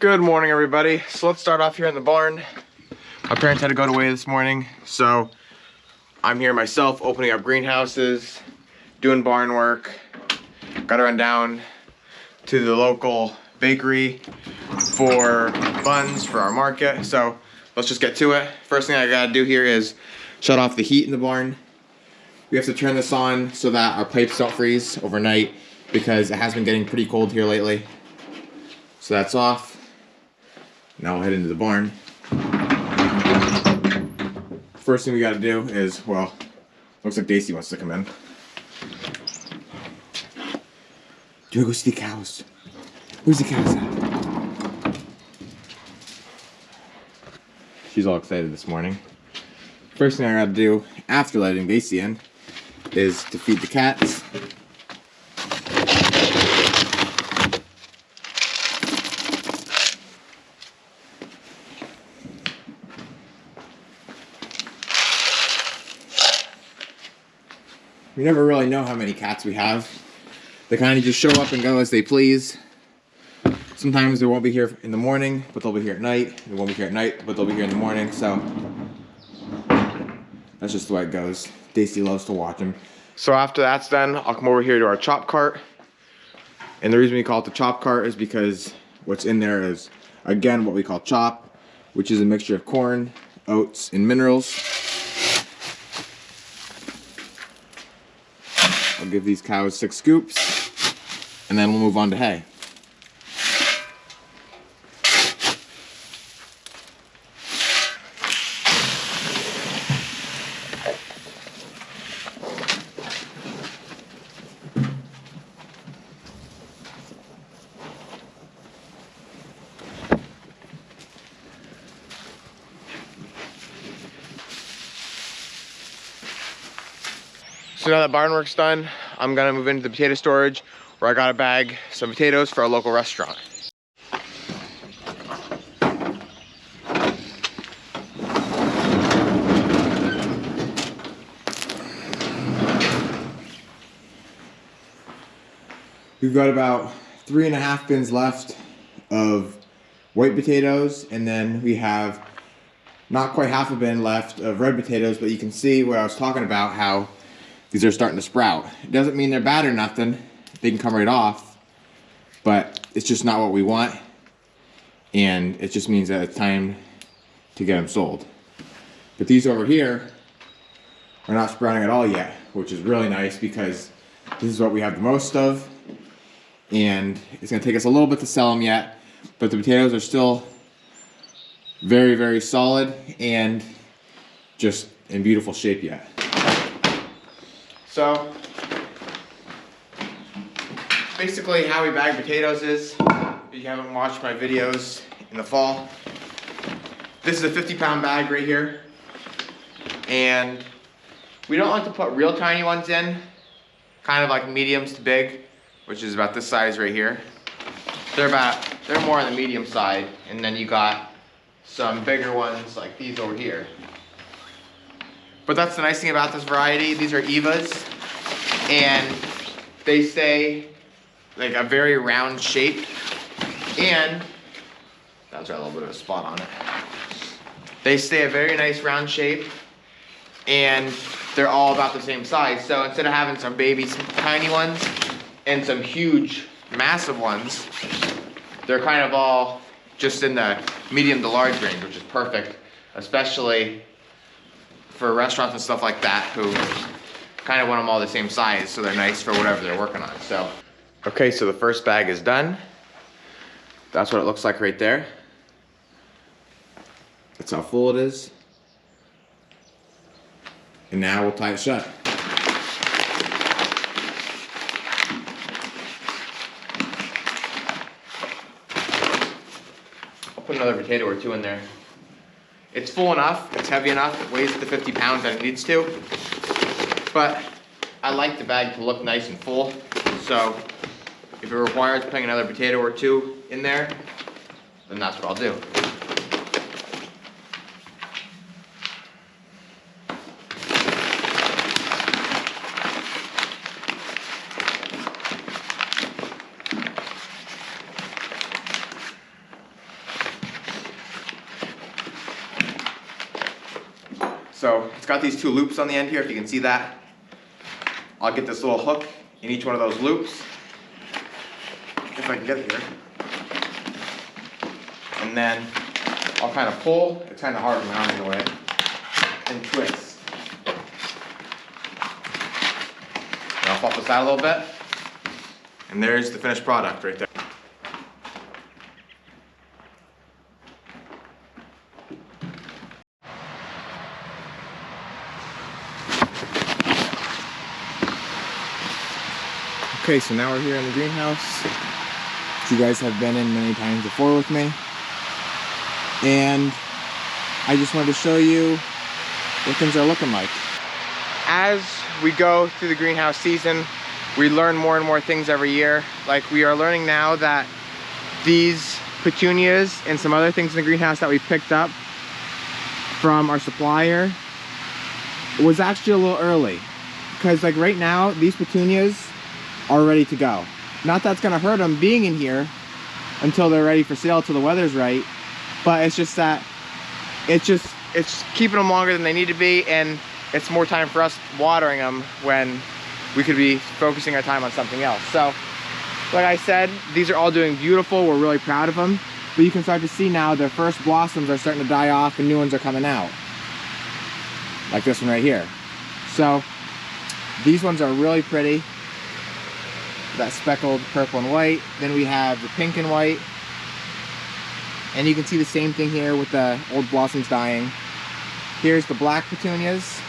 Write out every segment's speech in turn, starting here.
Good morning, everybody. So let's start off here in the barn. My parents had to go away this morning, so I'm here myself opening up greenhouses, doing barn work. Gotta run down to the local bakery for buns for our market. So let's just get to it. First thing I gotta do here is shut off the heat in the barn. We have to turn this on so that our pipes don't freeze overnight because it has been getting pretty cold here lately. So that's off. Now we'll head into the barn. First thing we gotta do is, well, looks like Daisy wants to come in. Do you wanna go see the cows? Where's the cows at? She's all excited this morning. First thing I gotta do after letting Daisy in is to feed the cats. We never really know how many cats we have. They kind of just show up and go as they please. Sometimes they won't be here in the morning, but they'll be here at night. They won't be here at night, but they'll be here in the morning. So that's just the way it goes. Daisy loves to watch them. So after that's done, I'll come over here to our chop cart. And the reason we call it the chop cart is because what's in there is, again, what we call chop, which is a mixture of corn, oats, and minerals. I'll give these cows 6 scoops, and then we'll move on to hay. So now that barn work's done, I'm gonna move into the potato storage where I gotta bag some potatoes for our local restaurant. We've got about 3.5 bins left of white potatoes, and then we have not quite half a bin left of red potatoes, but you can see what I was talking about, how these are starting to sprout. It doesn't mean they're bad or nothing. They can come right off, but it's just not what we want. And it just means that it's time to get them sold. But these over here are not sprouting at all yet, which is really nice because this is what we have the most of. And it's gonna take us a little bit to sell them yet, but the potatoes are still very, very solid and just in beautiful shape yet. So, basically how we bag potatoes is, if you haven't watched my videos in the fall, this is a 50-pound bag right here. And we don't like to put real tiny ones in, kind of like mediums to big, which is about this size right here. They're more on the medium side, and then you got some bigger ones like these over here. But that's the nice thing about this variety. These are Evas, and they stay like a very round shape, and that's got a little bit of a spot on it. They stay a very nice round shape, and they're all about the same size. So instead of having some baby, some tiny ones, and some huge, massive ones, they're kind of all just in the medium to large range, which is perfect, especially for restaurants and stuff like that who kind of want them all the same size, so they're nice for whatever they're working on. So, okay, so the first bag is done. That's what it looks like right there. That's how full it is. And now we'll tie it shut. I'll put another potato or 2 in there. It's full enough, it's heavy enough, it weighs the 50 pounds that it needs to. But I like the bag to look nice and full, so if it requires putting another potato or 2 in there, then that's what I'll do. So it's got these two loops on the end here, if you can see that. I'll get this little hook in each one of those loops, if I can get it here. And then I'll kind of pull, it's kind of hard with my arms in the way, and twist. And I'll flop this out a little bit, and there's the finished product right there. Okay, so now we're here in the greenhouse, which you guys have been in many times before with me. And I just wanted to show you what things are looking like. As we go through the greenhouse season, we learn more and more things every year. Like, we are learning now that these petunias and some other things in the greenhouse that we picked up from our supplier was actually a little early. Because like right now, these petunias are ready to go. Not that's gonna hurt them being in here until they're ready for sale, till the weather's right, but it's just that it's keeping them longer than they need to be, and it's more time for us watering them when we could be focusing our time on something else. So like I said, these are all doing beautiful. We're really proud of them, but you can start to see now their first blossoms are starting to die off and new ones are coming out, like this one right here. So these ones are really pretty. That speckled purple and white. Then we have the pink and white. And you can see the same thing here with the old blossoms dying. Here's the black petunias.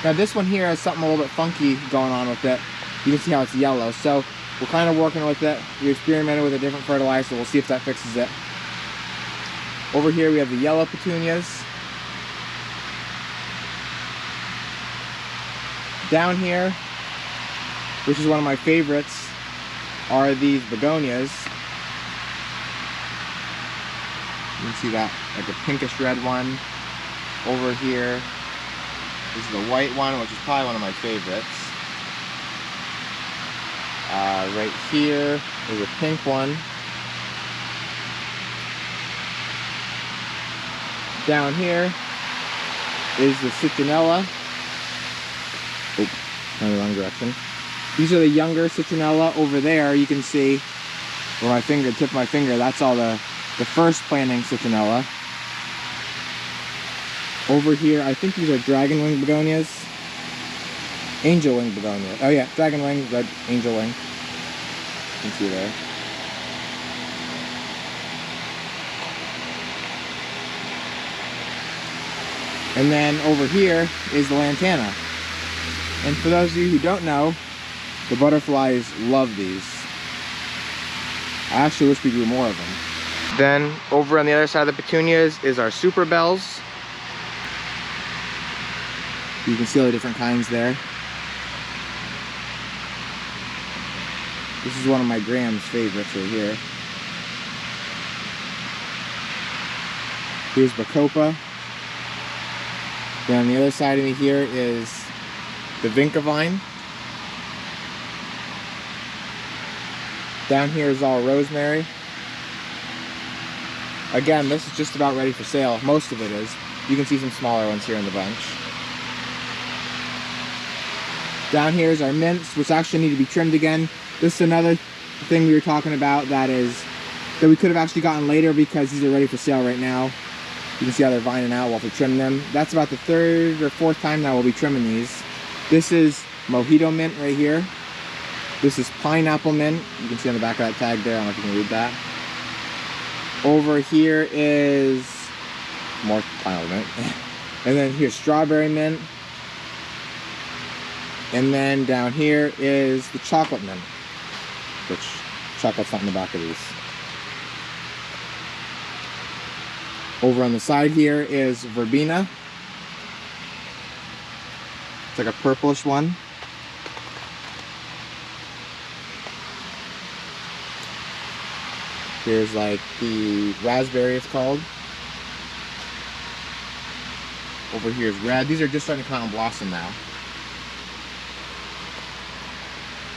Now this one here has something a little bit funky going on with it. You can see how it's yellow. So we're kind of working with it. We experimented with a different fertilizer. We'll see if that fixes it. Over here we have the yellow petunias. Down here, which is one of my favorites, are these begonias. You can see that, like a pinkish red one. Over here, this is the white one, which is probably one of my favorites. Right here is a pink one. Down here is the citronella. Oh, in the wrong direction. These are the younger citronella. Over there, you can see where my finger, tip of my finger, that's all the first planting citronella. Over here, I think these are dragon wing begonias. Angel wing begonias. Oh yeah, dragon wing, red angel wing. You can see there. And then over here is the lantana. And for those of you who don't know, the butterflies love these. I actually wish we grew more of them. Then over on the other side of the petunias is our super bells. You can see all the different kinds there. This is one of my Graham's favorites right here. Here's Bacopa. Then on the other side of me here is the Vinca vine. Down here is all rosemary. Again, this is just about ready for sale. Most of it is. You can see some smaller ones here in the bunch. Down here is our mints, which actually need to be trimmed again. This is another thing we were talking about that we could have actually gotten later because these are ready for sale right now. You can see how they're vining out while we trim them. That's about the third or fourth time now we'll be trimming these. This is mojito mint right here. This is pineapple mint. You can see on the back of that tag there. I don't know if you can read that. Over here is more pineapple mint. And then here's strawberry mint. And then down here is the chocolate mint, which chocolate's not in the back of these. Over on the side here is verbena. It's like a purplish one. Here's like the raspberry, it's called. Over here is red. These are just starting to come out and blossom now.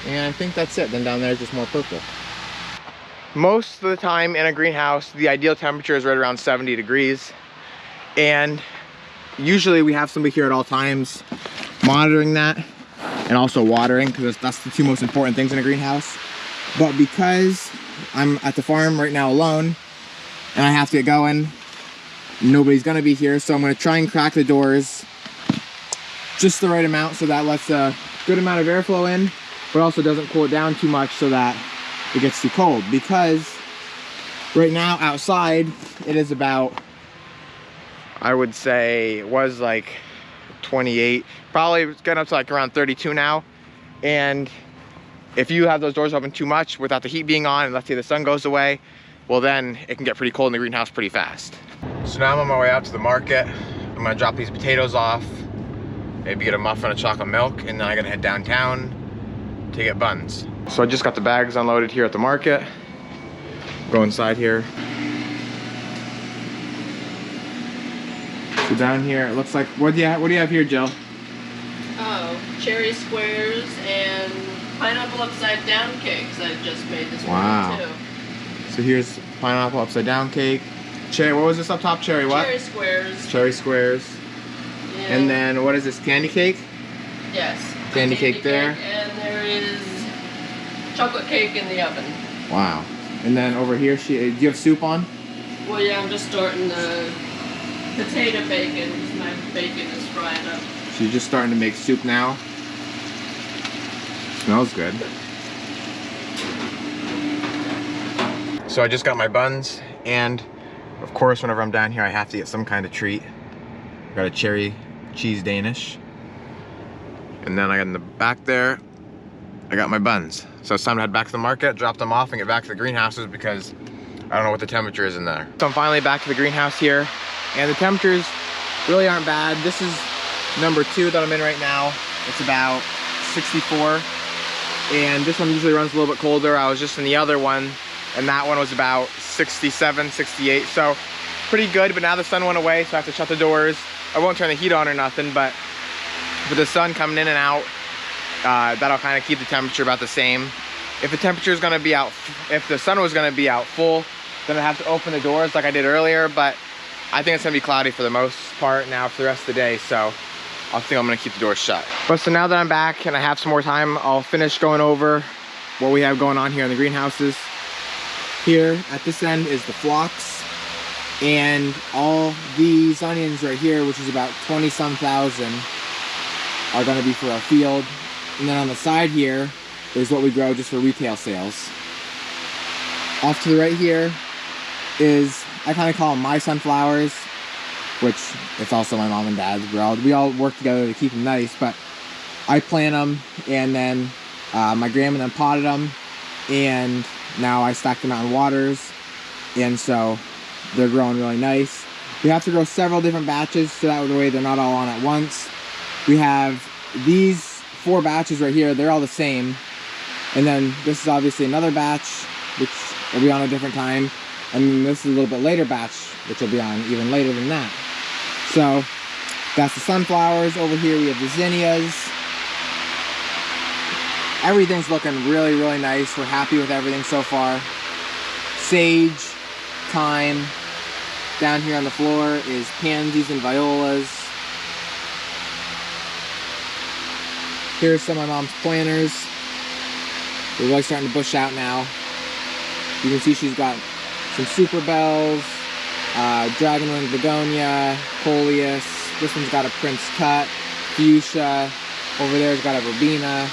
And I think that's it. Then down there is just more purple. Most of the time in a greenhouse, the ideal temperature is right around 70 degrees. And usually we have somebody here at all times monitoring that and also watering, because that's the two most important things in a greenhouse. But because I'm at the farm right now alone and I have to get going, nobody's gonna be here, so I'm gonna try and crack the doors just the right amount so that lets a good amount of airflow in, but also doesn't cool it down too much so that it gets too cold. Because right now outside it is about, I would say it was like 28, probably it's getting up to like around 32 now. And if you have those doors open too much without the heat being on, and let's say the sun goes away, well then it can get pretty cold in the greenhouse pretty fast. So now I'm on my way out to the market. I'm gonna drop these potatoes off, maybe get a muffin of chocolate milk, and then I'm gonna head downtown to get buns. So I just got the bags unloaded here at the market. Go inside here. So down here, it looks like, what do you have here, Jill? Oh, cherry squares and pineapple upside down cakes. I just made this one too. So here's pineapple upside down cake. Cherry, what was this up top? Cherry what? Cherry squares. Cherry squares. Yeah. And then what is this, candy cake? Yes. Candy cake there. And there is chocolate cake in the oven. Wow. And then over here, do you have soup on? Well, yeah, I'm just starting the potato bacon. My bacon is frying up. So you're just starting to make soup now? Smells good. So I just got my buns, and of course whenever I'm down here I have to get some kind of treat. Got a cherry cheese Danish. And then I got in the back there, I got my buns. So it's time to head back to the market, drop them off, and get back to the greenhouses because I don't know what the temperature is in there. So I'm finally back to the greenhouse here, and the temperatures really aren't bad. This is number 2 that I'm in right now. It's about 64. And this one usually runs a little bit colder. I was just in the other one, and that one was about 67, 68. So pretty good, but now the sun went away, so I have to shut the doors. I won't turn the heat on or nothing, but with the sun coming in and out, that'll kind of keep the temperature about the same. If the temperature is gonna be out, if the sun was gonna be out full, then I'd have to open the doors like I did earlier, but I think it's gonna be cloudy for the most part now for the rest of the day, so I think I'm gonna keep the doors shut. But so now that I'm back and I have some more time, I'll finish going over what we have going on here in the greenhouses. Here at this end is the phlox, and all these onions right here, which is about 20-some thousand, are gonna be for our field. And then on the side here is what we grow just for retail sales. Off to the right here is, I kind of call them my sunflowers, which it's also my mom and dad's. We all work together to keep them nice, but I plant them, and then my grandma then potted them, and now I stack them out in waters, and so they're growing really nice. We have to grow several different batches so that way they're not all on at once. We have these 4 batches right here, they're all the same, and then this is obviously another batch which will be on a different time, and then this is a little bit later batch which will be on even later than that. So that's the sunflowers. Over here we have the zinnias. Everything's looking really, really nice. We're happy with everything so far. Sage, thyme. Down here on the floor is pansies and violas. Here's some of my mom's planters. They're really starting to bush out now. You can see she's got some super bells, dragonwing begonia, coleus. This one's got a prince cut, fuchsia. Over there's got a verbena.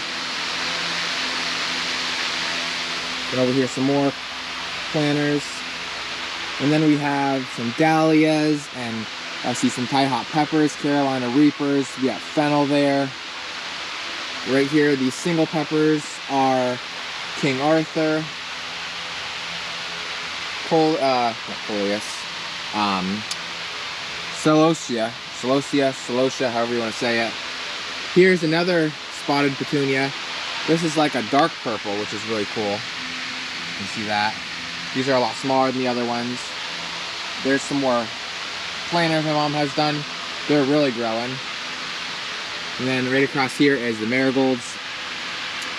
And over here some more planters. And then we have some dahlias, and I see some Thai hot peppers, Carolina reapers. We got fennel there. Right here, these single peppers are King Arthur, not coleus, celosia, however you want to say it. Here's another spotted petunia. This is like a dark purple, which is really cool. You can see that. These are a lot smaller than the other ones. There's some more planters my mom has done. They're really growing. And then right across here is the marigolds.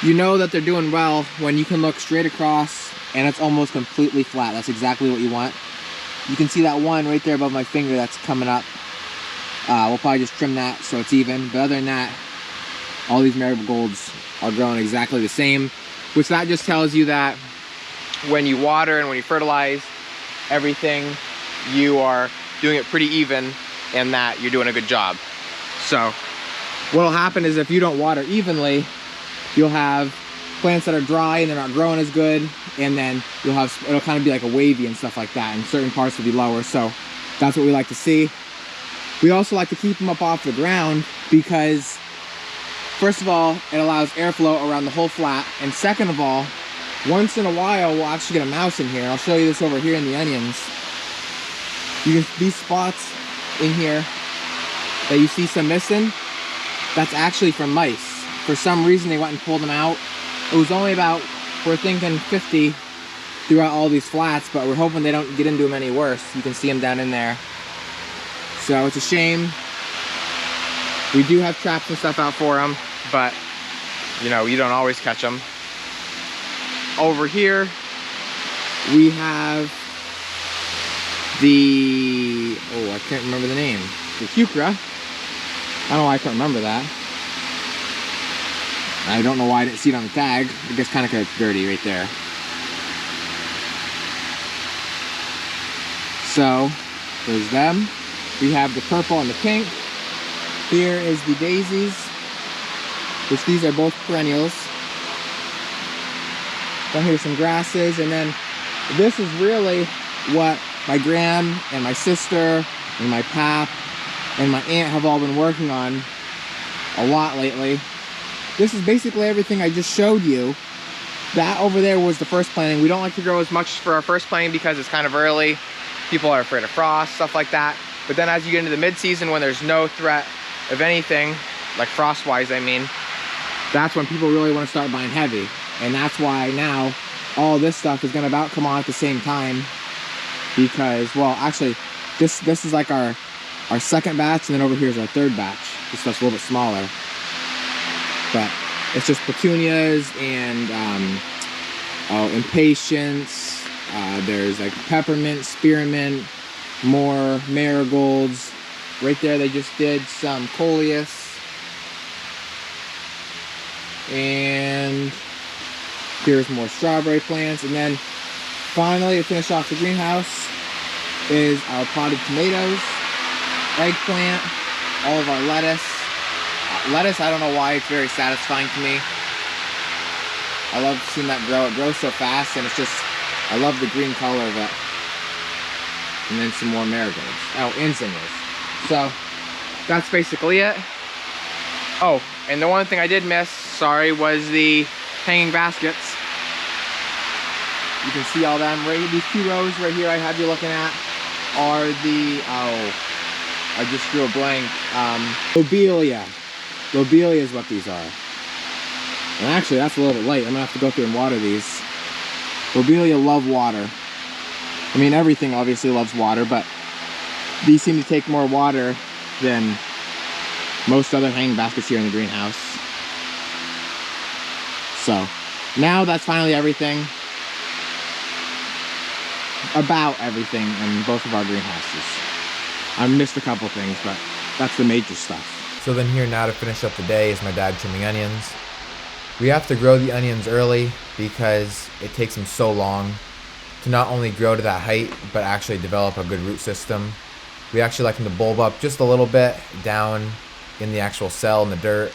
You know that they're doing well when you can look straight across and it's almost completely flat. That's exactly what you want. You can see that one right there above my finger that's coming up. We'll probably just trim that so it's even. But other than that, all these marigolds are growing exactly the same, which that just tells you that when you water and when you fertilize everything, you are doing it pretty even and that you're doing a good job. So what'll happen is if you don't water evenly, you'll have plants that are dry and they're not growing as good, and then it'll kind of be like a wavy and stuff like that, and certain parts will be lower. So that's what we like to see. We also like to keep them up off the ground because first of all, it allows airflow around the whole flat, and second of all, once in a while we'll actually get a mouse in here. I'll show you this over here in the onions. These spots in here that you see some missing, that's actually from mice. For some reason they went and pulled them out. It was only about, we're thinking 50 throughout all these flats, but we're hoping they don't get into them any worse. You can see them down in there. So it's a shame. We do have traps and stuff out for them, but you know, you don't always catch them. Over here, we have the, oh, I can't remember the name. The heuchera. I don't know why I can't remember that. I don't know why I didn't see it on the tag. It gets kind of dirty right there. So, there's them. We have the purple and the pink. Here is the daisies, which these are both perennials. Down here's some grasses, and then this is really what my gram and my sister and my pap and my aunt have all been working on a lot lately. This is basically everything I just showed you. That over there was the first planting. We don't like to grow as much for our first planting because it's kind of early. People are afraid of frost, stuff like that. But then as you get into the mid-season when there's no threat of anything, like frost-wise I mean, that's when people really want to start buying heavy. And that's why now all this stuff is gonna about come on at the same time, because, well, actually, this is like our second batch, and then over here is our third batch. This stuff's a little bit smaller. But it's just petunias and impatiens. There's like peppermint, spearmint, more marigolds. Right there they just did some coleus. And here's more strawberry plants. And then finally, to finish off the greenhouse, is our potted tomatoes, eggplant, all of our lettuce. Lettuce, I don't know why, it's very satisfying to me. I love seeing that grow. It grows so fast, and it's just, I love the green color of it. And then some more marigolds. Oh, and zinnias. So, that's basically it. Oh, and the one thing I did miss, sorry, was the hanging baskets. You can see all them. Right, these two rows right here I have you looking at are the, oh, I just drew a blank. Lobelia. Lobelia is what these are. And actually, that's a little bit late. I'm gonna have to go through and water these. Lobelia love water. I mean, everything obviously loves water, but these seem to take more water than most other hanging baskets here in the greenhouse. So, now that's finally everything. About everything in both of our greenhouses. I missed a couple things, but that's the major stuff. So then here now to finish up the day is my dad trimming onions. We have to grow the onions early because it takes them so long to not only grow to that height, but actually develop a good root system. We actually like them to bulb up just a little bit down in the actual cell in the dirt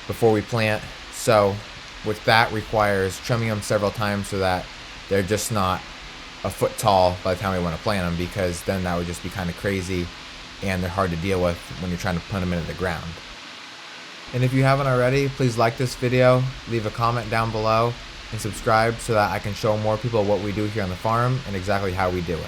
before we plant. So what that requires trimming them several times so that they're just not a foot tall by the time we want to plant them, because then that would just be kind of crazy and they're hard to deal with when you're trying to plant them into the ground. And if you haven't already, please like this video, leave a comment down below, and subscribe so that I can show more people what we do here on the farm and exactly how we do it.